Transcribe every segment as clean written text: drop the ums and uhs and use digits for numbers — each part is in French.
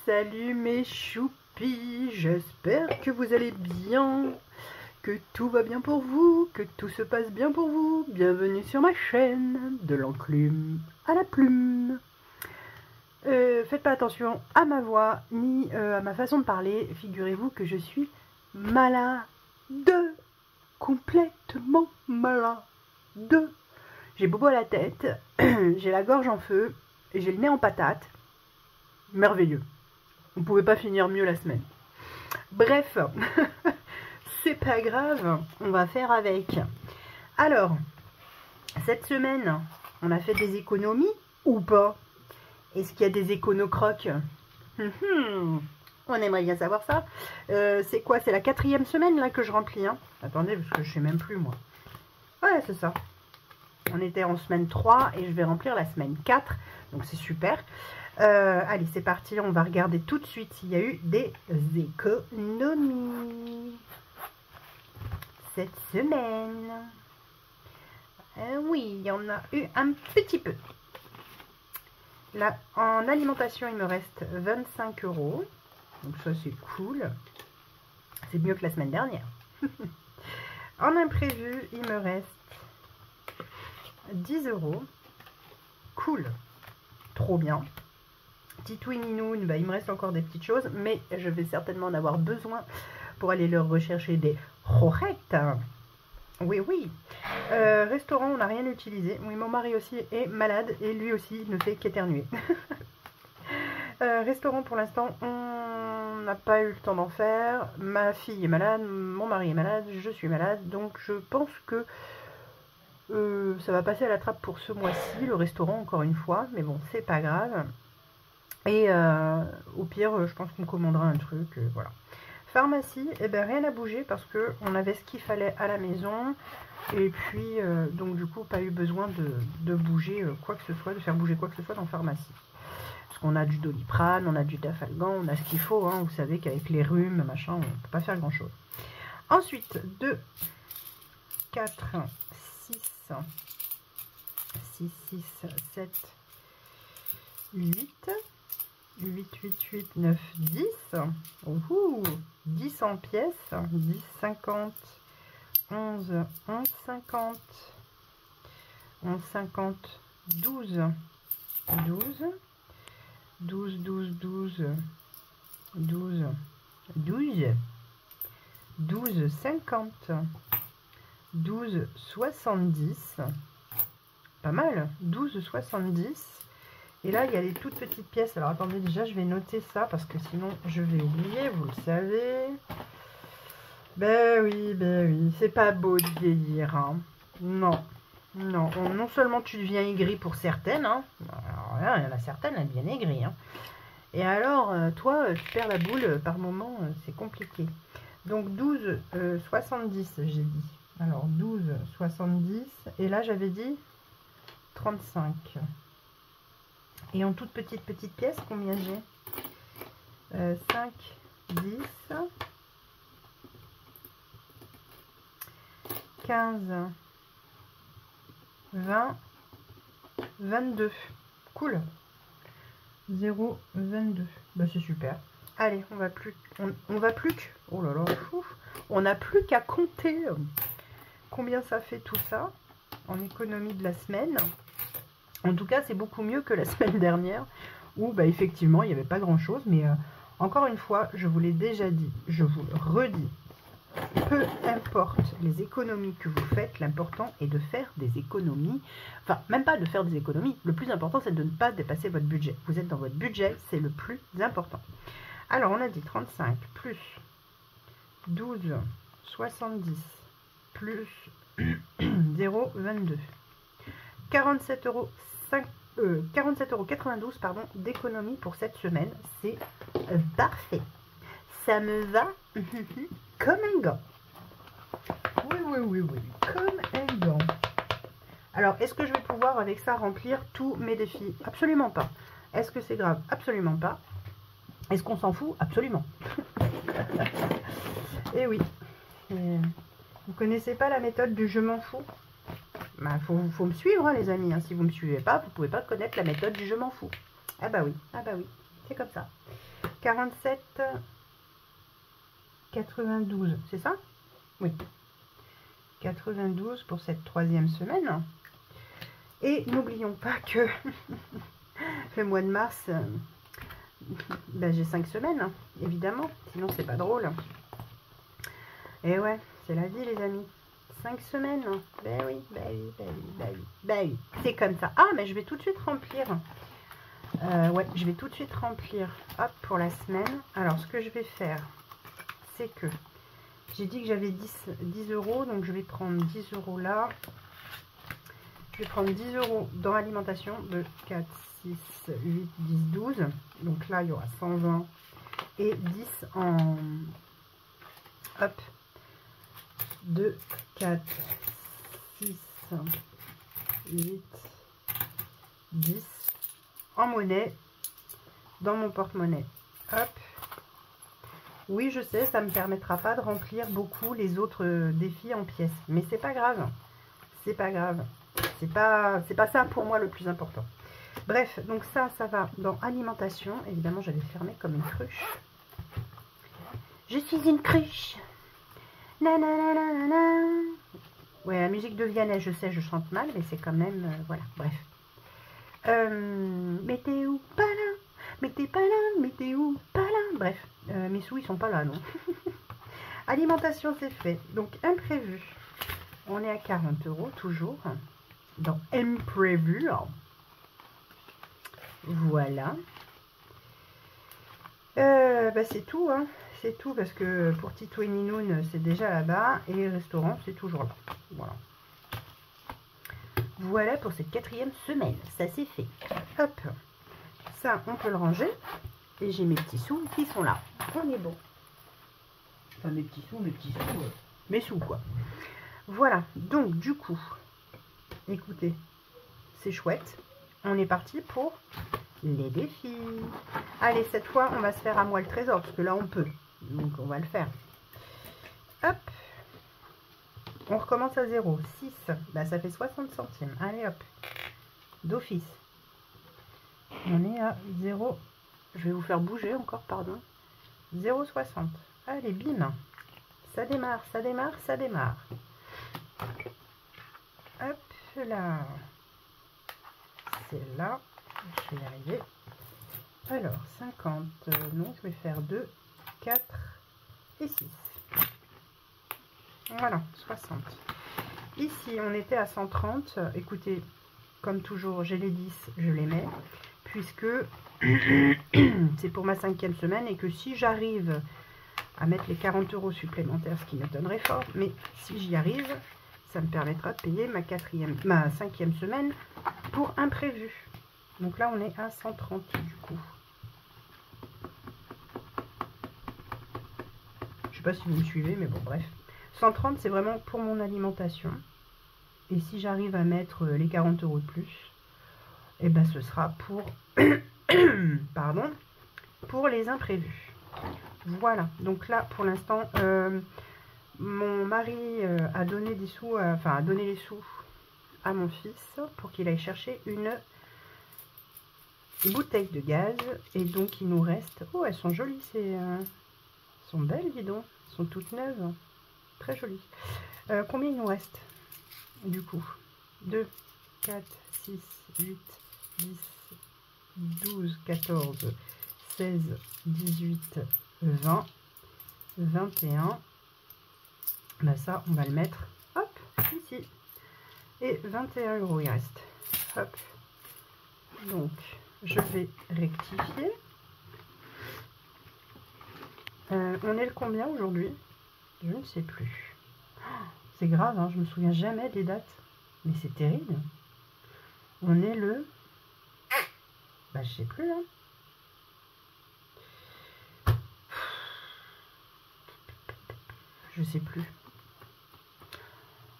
Salut mes choupis, j'espère que vous allez bien, que tout va bien pour vous, que tout se passe bien pour vous. Bienvenue sur ma chaîne, de l'enclume à la plume. Faites pas attention à ma voix, ni à ma façon de parler. Figurez-vous que je suis malade, complètement malade. J'ai bobo à la tête, j'ai la gorge en feu, et j'ai le nez en patate. Merveilleux. On pouvait pas finir mieux la semaine. Bref, c'est pas grave, on va faire avec. Alors, cette semaine, on a fait des économies ou pas? Est-ce qu'il y a des éconocroques? On aimerait bien savoir ça. C'est quoi? C'est la 4e semaine là que je remplis. Hein. Attendez, parce que je sais même plus moi. Ouais, c'est ça. On était en semaine 3 et je vais remplir la semaine 4. Donc c'est super. Allez, c'est parti. On va regarder tout de suite s'il y a eu des économies cette semaine. Oui, il y en a eu un petit peu. Là, en alimentation, il me reste 25 €. Donc ça, c'est cool. C'est mieux que la semaine dernière. En imprévu, il me reste 10 €. Cool. Trop bien. Titouininoun, bah, il me reste encore des petites choses, mais je vais certainement en avoir besoin pour aller leur rechercher des rorettes. Oui, oui. Restaurant, on n'a rien utilisé. Oui, mon mari aussi est malade et lui aussi ne fait qu'éternuer. Restaurant, pour l'instant, on n'a pas eu le temps d'en faire. Ma fille est malade, mon mari est malade, je suis malade. Donc, je pense que ça va passer à la trappe pour ce mois-ci, le restaurant, encore une fois. Mais bon, c'est pas grave. Et au pire, je pense qu'on commandera un truc, voilà. Pharmacie, eh ben, rien n'a bougé parce qu'on avait ce qu'il fallait à la maison. Et puis, donc du coup, pas eu besoin de bouger quoi que ce soit, de faire bouger quoi que ce soit dans pharmacie. Parce qu'on a du Doliprane, on a du Dafalgan, on a ce qu'il faut. Hein, vous savez qu'avec les rhumes, machin, on ne peut pas faire grand-chose. Ensuite, 2, 4, 6, 7, 8... 8, 8, 8, 9, 10. Ouhou, 10 en pièces. 10, 50, 11, 11, 50, 11, 50, 12, 12, 12, 12, 12, 12, 12, 12, 50, 12, 70. Pas mal, 12, 70. Et là, il y a les toutes petites pièces. Alors, attendez, déjà, je vais noter ça parce que sinon, je vais oublier, vous le savez. Ben oui, c'est pas beau de vieillir, hein. Non, non. Non seulement tu deviens aigri pour certaines, hein. Alors là, il y en a certaines, elles deviennent aigries, hein. Et alors, toi, tu perds la boule par moment, c'est compliqué. Donc, 12, 70, j'ai dit. Alors, 12, 70. Et là, j'avais dit 35. Et en toute petite pièce, combien j'ai 5, 10, 15, 20, 22. Cool. 0, 22. Bah, c'est super. Allez, on va plus que... Oh là là, on n'a plus qu'à compter combien ça fait tout ça en économie de la semaine. En tout cas, c'est beaucoup mieux que la semaine dernière où, bah, effectivement, il n'y avait pas grand-chose. Mais encore une fois, je vous l'ai déjà dit, je vous le redis. Peu importe les économies que vous faites, l'important est de faire des économies. Enfin, même pas de faire des économies. Le plus important, c'est de ne pas dépasser votre budget. Vous êtes dans votre budget, c'est le plus important. Alors, on a dit 35 plus 12, 70 plus 0, 22. 47,92 € pardon, d'économie pour cette semaine. C'est parfait. Ça me va comme un gant. Oui. Comme un gant. Alors, est-ce que je vais pouvoir avec ça remplir tous mes défis? Absolument pas. Est-ce que c'est grave? Absolument pas. Est-ce qu'on s'en fout? Absolument. Et oui. Vous connaissez pas la méthode du je m'en fous? Bah, faut me suivre, hein, les amis. Hein. Si vous ne me suivez pas, vous ne pouvez pas connaître la méthode du je m'en fous. Ah bah oui, c'est comme ça. 47, 92, c'est ça? Oui. 92 pour cette 3e semaine. Et n'oublions pas que le mois de mars, ben, j'ai 5 semaines, hein, évidemment, sinon c'est pas drôle. Et ouais, c'est la vie les amis. 5 semaines, hein. Ben oui, ben oui, ben oui, ben oui, ben oui. C'est comme ça. Ah, mais je vais tout de suite remplir. Ouais, je vais tout de suite remplir. Hop, pour la semaine. Alors, ce que je vais faire, c'est que j'ai dit que j'avais 10 euros, donc je vais prendre 10 euros là. Je vais prendre 10 euros dans l'alimentation de 4, 6, 8, 10, 12. Donc là, il y aura 120 et 10 en... Hop. 2, 4, 6, 8, 10 en monnaie dans mon porte-monnaie. Hop. Oui, je sais, ça ne me permettra pas de remplir beaucoup les autres défis en pièces. Mais c'est pas grave. C'est pas grave. C'est pas ça pour moi le plus important. Bref, donc ça va dans alimentation. Évidemment, j'avais fermé comme une cruche. Je suis une cruche. Nananana. Ouais, la musique de Vianney, je sais, je chante mal, mais c'est quand même... voilà, bref. Mais t'es où? Pas là. Mais t'es pas là. Mais t'es où? Pas là. Bref, mes sous, ils sont pas là, non. Alimentation, c'est fait. Donc, imprévu. On est à 40 euros, toujours. Dans imprévu. Voilà. Bah, c'est tout, hein. C'est tout parce que pour Tito et Ninoun, c'est déjà là-bas. Et les restaurants, c'est toujours là. Voilà. Voilà pour cette 4e semaine. Ça, c'est fait. Hop. Ça, on peut le ranger. Et j'ai mes petits sous qui sont là. On est bon. Enfin, mes petits sous, mes sous, quoi. Voilà. Donc, du coup, écoutez, c'est chouette. On est parti pour les défis. Allez, cette fois, on va se faire à moi le trésor. Parce que là, on peut. Donc, on va le faire. Hop. On recommence à 0. 6. Bah, ça fait 60 centimes. Allez, hop. D'office. On est à 0. Je vais vous faire bouger encore, pardon. 0,60. Allez, bim. Ça démarre, ça démarre, ça démarre. Hop là. C'est là. Je vais y arriver. Alors, 50. Non, je vais faire 2, 4 et 6. Voilà, 60. Ici, on était à 130. Écoutez, comme toujours, j'ai les 10, je les mets. Puisque c'est pour ma 5e semaine et que si j'arrive à mettre les 40 euros supplémentaires, ce qui m'étonnerait fort, mais si j'y arrive, ça me permettra de payer ma 5e semaine pour imprévu. Donc là, on est à 130 du coup. Je sais pas si vous me suivez, mais bon, bref. 130, c'est vraiment pour mon alimentation. Et si j'arrive à mettre les 40 euros de plus, et ben ce sera pour pardon, pour les imprévus. Voilà, donc là pour l'instant mon mari a donné des sous, a donné les sous à mon fils pour qu'il aille chercher une bouteille de gaz. Et donc il nous reste, oh elles sont jolies, elles sont belles, dis donc, elles sont toutes neuves, très jolies. Combien il nous reste du coup? 2, 4, 6, 8, 10, 12, 14, 16, 18, 20, 21. Ben ça, on va le mettre, hop, ici. Et 21 euros, il reste. Hop. Donc, je vais rectifier. On est le combien aujourd'hui? Je ne sais plus. C'est grave, hein, je me souviens jamais des dates. Mais c'est terrible. On est le... Bah, je sais plus, hein. Je sais plus.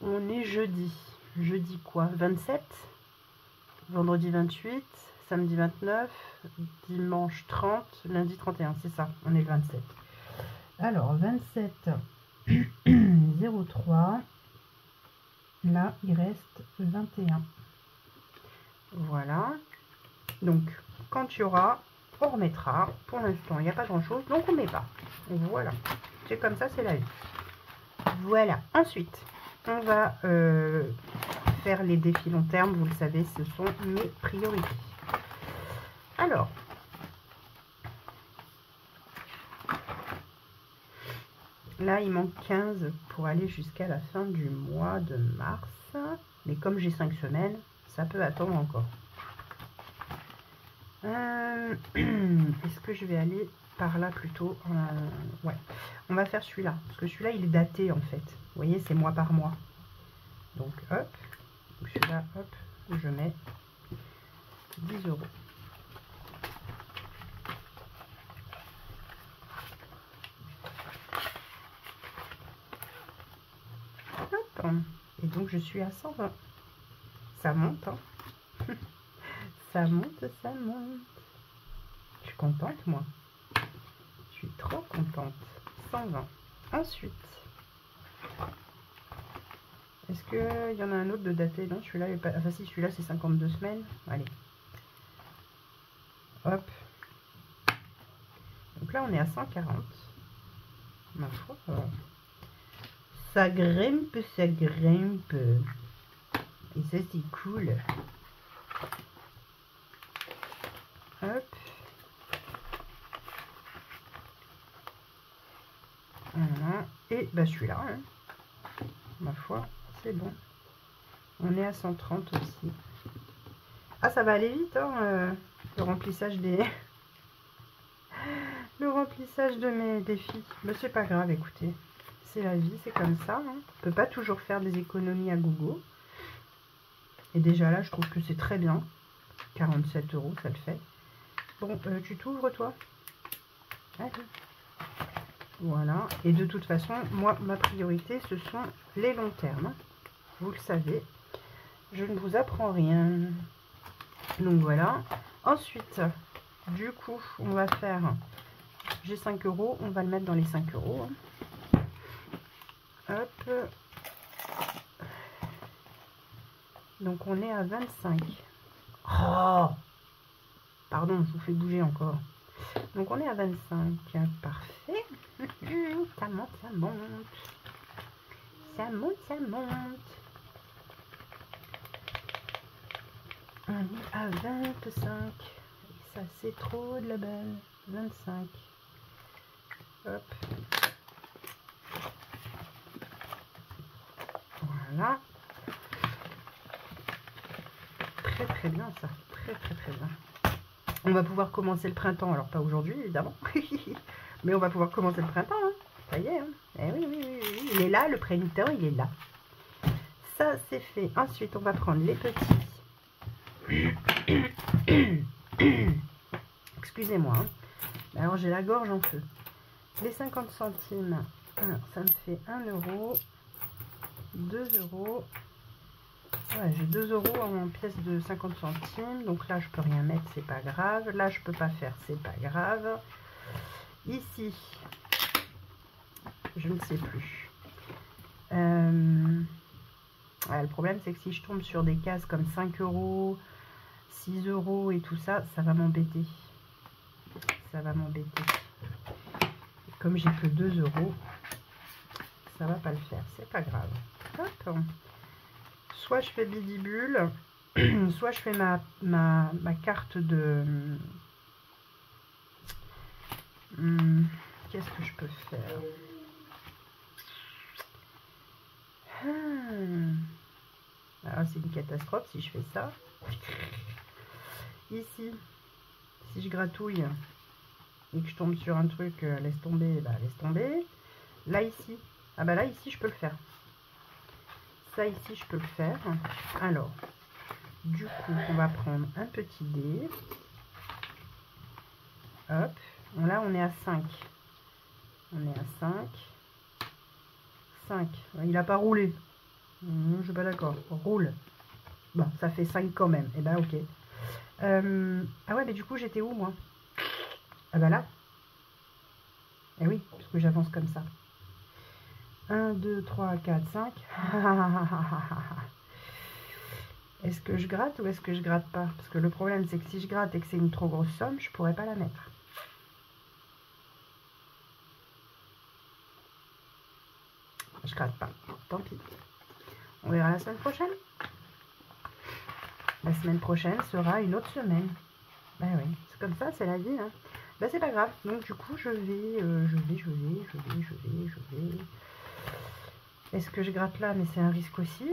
On est jeudi. Jeudi quoi? 27. Vendredi 28. Samedi 29. Dimanche 30. Lundi 31. C'est ça. On est le 27. Alors, 27. 03. Là, il reste 21. Voilà. Donc, quand il y aura, on remettra. Pour l'instant, il n'y a pas grand-chose, donc on ne met pas. Voilà. C'est comme ça, c'est la vie. Voilà. Ensuite, on va faire les défis long terme. Vous le savez, ce sont mes priorités. Alors, là, il manque 15 pour aller jusqu'à la fin du mois de mars. Mais comme j'ai 5 semaines, ça peut attendre encore. Est-ce que je vais aller par là plutôt? Ouais, on va faire celui-là. Parce que celui-là, il est daté en fait. Vous voyez, c'est mois par mois. Donc, hop. Celui-là, hop, je mets 10 €. Hop. Et donc, je suis à 120. Ça monte, hein. Ça monte, ça monte. Je suis contente, moi. Je suis trop contente. 120. Ensuite, est-ce qu'il y en a un autre de daté? Non, celui-là est pas... Enfin, si, celui-là, c'est 52 semaines. Allez. Hop. Donc là, on est à 140. Ma foi. Ça grimpe, ça grimpe. Et ça, c'est cool. Hop. Voilà. Et bah celui-là, hein. Ma foi, c'est bon. On est à 130 aussi. Ah, ça va aller vite, hein, le remplissage des... le remplissage de mes défis. Mais c'est pas grave, écoutez. C'est la vie, c'est comme ça. Hein. On peut pas toujours faire des économies à gogo. Et déjà là, je trouve que c'est très bien. 47 €, ça le fait. Bon, tu t'ouvres, toi? Allez. Voilà. Et de toute façon, moi, ma priorité, ce sont les longs termes. Vous le savez. Je ne vous apprends rien. Donc voilà. Ensuite, du coup, on va faire... J'ai 5 €. On va le mettre dans les 5 €. Hop. Donc on est à 25. Oh! Pardon, je vous fais bouger encore. Donc on est à 25. Parfait. Ça monte, ça monte. Ça monte, ça monte. On est à 25. Ça, c'est trop de la balle. 25. Hop. Voilà. Très très bien ça. Très très très bien. On va pouvoir commencer le printemps. Alors pas aujourd'hui évidemment. Mais on va pouvoir commencer le printemps. Hein. Ça y est. Hein. Eh oui, oui, oui, oui. Il est là, le printemps, il est là. Ça, c'est fait. Ensuite, on va prendre les petits. Excusez-moi. Hein. Alors, j'ai la gorge en feu. Les 50 centimes, ça me fait 1 €. 2 €. Ouais, j'ai 2 € en pièces de 50 centimes. Donc là, je peux rien mettre, c'est pas grave. Là, je peux pas faire, c'est pas grave. Ici, je ne sais plus. Ouais, le problème, c'est que si je tombe sur des cases comme 5 €, 6 € et tout ça, ça va m'embêter. Ça va m'embêter. Comme j'ai que 2 €, ça va pas le faire. C'est pas grave. Hop. Soit je fais bidibule, soit je fais ma carte de... Qu'est-ce que je peux faire? Alors c'est une catastrophe si je fais ça. Ici, si je gratouille et que je tombe sur un truc, laisse tomber, bah laisse tomber. Là ici, ah bah là ici je peux le faire. Ça ici je peux le faire. Alors, du coup on va prendre un petit dé. Hop, là on est à 5. On est à 5. 5. Il n'a pas roulé. Je suis pas d'accord. Roule. Bon, ça fait 5 quand même. Et ben ok. Ah ouais, mais du coup j'étais où moi? Ah bah là. Eh oui, parce que j'avance comme ça. 1, 2, 3, 4, 5. Est-ce que je gratte ou est-ce que je gratte pas? Parce que le problème, c'est que si je gratte et que c'est une trop grosse somme, je pourrais pas la mettre. Je gratte pas. Tant pis. On verra la semaine prochaine. La semaine prochaine sera une autre semaine. Ben oui, c'est comme ça, c'est la vie. Hein. Ben c'est pas grave. Donc du coup, je vais. Est-ce que je gratte là? Mais c'est un risque aussi.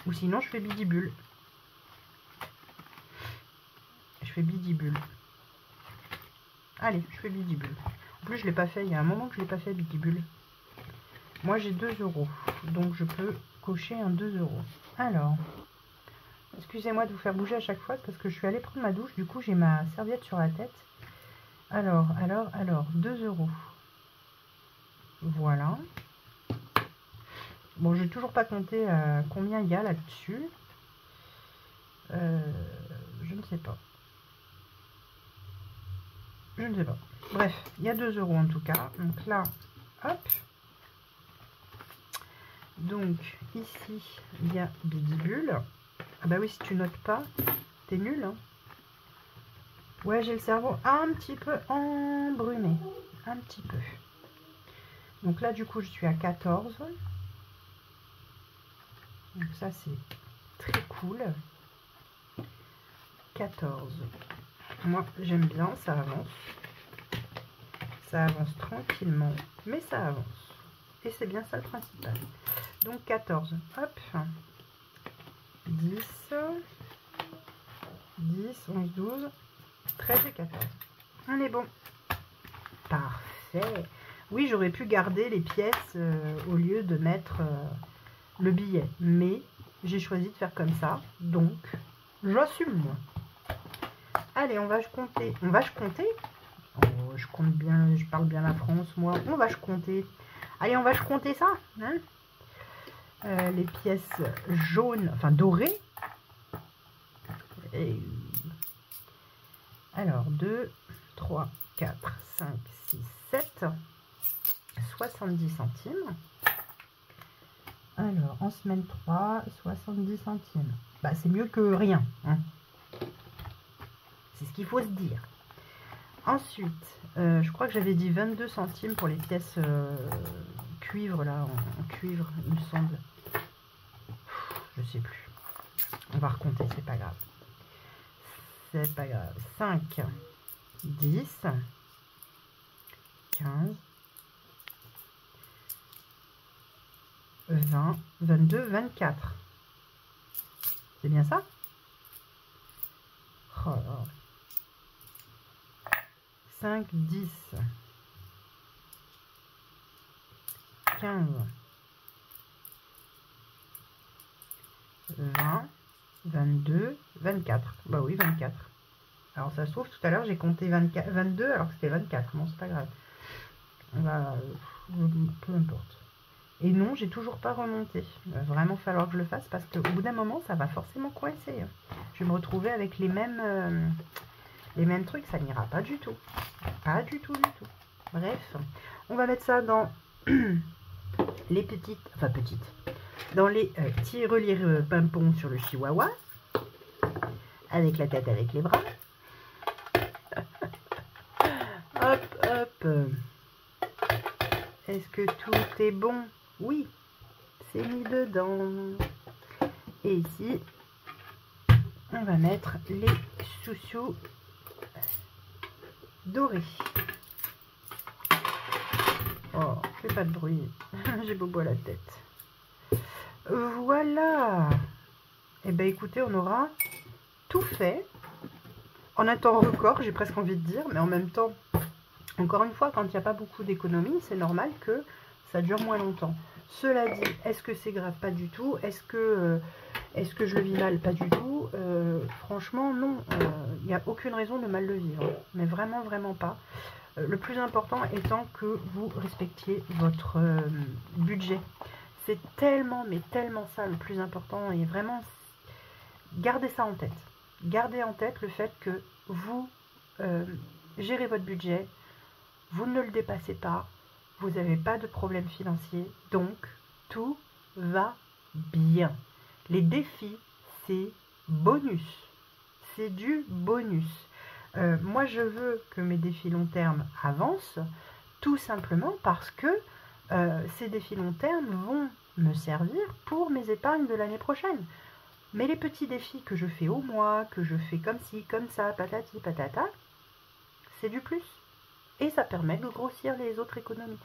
Ou sinon, je fais bidibule. Je fais bidibule. Allez, je fais bidibule. En plus, je l'ai pas fait. Il y a un moment que je l'ai pas fait bidibule. Moi, j'ai 2 €. Donc, je peux cocher un 2 €. Alors, excusez-moi de vous faire bouger à chaque fois parce que je suis allée prendre ma douche. Du coup, j'ai ma serviette sur la tête. Alors, 2 €. Voilà. Bon, je n'ai toujours pas compté combien il y a là-dessus. Je ne sais pas. Je ne sais pas. Bref, il y a 2 € en tout cas. Donc là, hop. Donc, ici, il y a bidibule. Ah bah oui, si tu notes pas, t'es nul. Hein. Ouais, j'ai le cerveau un petit peu embrumé. Un petit peu. Donc là, du coup, je suis à 14. Donc ça, c'est très cool. 14. Moi, j'aime bien, ça avance. Ça avance tranquillement, mais ça avance. Et c'est bien ça le principal. Donc 14. Hop. 10. 10, 11, 12, 13 et 14. On est bon. Parfait. Oui, j'aurais pu garder les pièces au lieu de mettre le billet. Mais j'ai choisi de faire comme ça. Donc, j'assume moi. Allez, on va compter. On va compter. Oh, je compte bien, je parle bien la France, moi. On va compter. Allez, on va compter ça. Hein, les pièces jaunes, enfin dorées. Et alors, 2, 3, 4, 5, 6, 7, 70 centimes. Alors, en semaine 3, 70 centimes. Bah, c'est mieux que rien. Hein. C'est ce qu'il faut se dire. Ensuite, je crois que j'avais dit 22 centimes pour les pièces cuivre, là, en cuivre, il me semble. Je sais plus. On va recompter, c'est pas grave. C'est pas grave. 5, 10, 15, 20, 22, 24. C'est bien ça? Oh là. 5, 10, 15, 20, 22, 24. Bah oui, 24. Alors ça se trouve, tout à l'heure, j'ai compté 24, 22 alors que c'était 24. Bon, c'est pas grave. On va... peu importe. Et non, j'ai toujours pas remonté. Il va vraiment falloir que je le fasse parce qu'au bout d'un moment, ça va forcément coincer. Je vais me retrouver avec les mêmes trucs. Ça n'ira pas du tout. Pas du tout, du tout. Bref, on va mettre ça dans les petites... Enfin, petites. Dans les tirelires pimpons sur le chihuahua. Avec la tête, avec les bras. Hop, hop. Est-ce que tout est bon? Oui, c'est mis dedans. Et ici, on va mettre les sous-sous dorés. Oh, fais pas de bruit. J'ai bobo à la tête. Voilà. Et ben écoutez, on aura tout fait. En un temps record, j'ai presque envie de dire, mais en même temps, encore une fois, quand il n'y a pas beaucoup d'économies, c'est normal que ça dure moins longtemps. Cela dit, est-ce que c'est grave? Pas du tout. Est-ce que je le vis mal? Pas du tout. Franchement, non. Il n'y a aucune raison de mal le vivre. Mais vraiment, vraiment pas. Le plus important étant que vous respectiez votre budget. C'est tellement, mais tellement ça le plus important. Et vraiment, gardez ça en tête. Gardez en tête le fait que vous gérez votre budget. Vous ne le dépassez pas. Vous n'avez pas de problème financier. Donc, tout va bien. Les défis, c'est bonus. C'est du bonus. Moi, je veux que mes défis long terme avancent, tout simplement parce que ces défis long terme vont me servir pour mes épargnes de l'année prochaine. Mais les petits défis que je fais au mois, que je fais comme ci, comme ça, patati, patata, c'est du plus. Et ça permet de grossir les autres économies.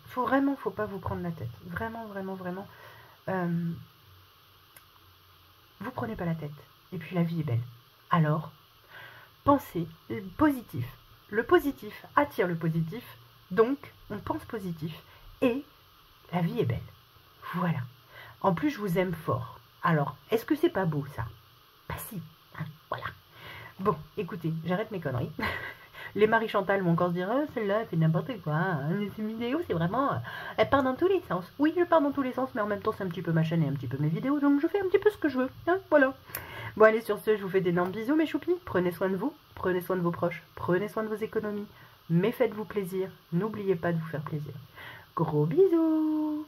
Faut pas vous prendre la tête. Vraiment, vraiment, vraiment. Vous prenez pas la tête. Et puis la vie est belle. Alors, pensez positif. Le positif attire le positif. Donc, on pense positif. Et la vie est belle. Voilà. En plus, je vous aime fort. Alors, est-ce que c'est pas beau, ça? Bah si. Hein, voilà. Bon, écoutez, j'arrête mes conneries. Les Marie-Chantal vont encore se dire, oh, celle-là, c'est n'importe quoi. Hein. Ces vidéos, c'est vraiment... Elle part dans tous les sens. Oui, je pars dans tous les sens, mais en même temps, c'est un petit peu ma chaîne et un petit peu mes vidéos, donc je fais un petit peu ce que je veux. Hein, voilà. Bon, allez, sur ce, je vous fais d'énormes bisous, mes choupis. Prenez soin de vous, prenez soin de vos proches, prenez soin de vos économies, mais faites-vous plaisir. N'oubliez pas de vous faire plaisir. Gros bisous.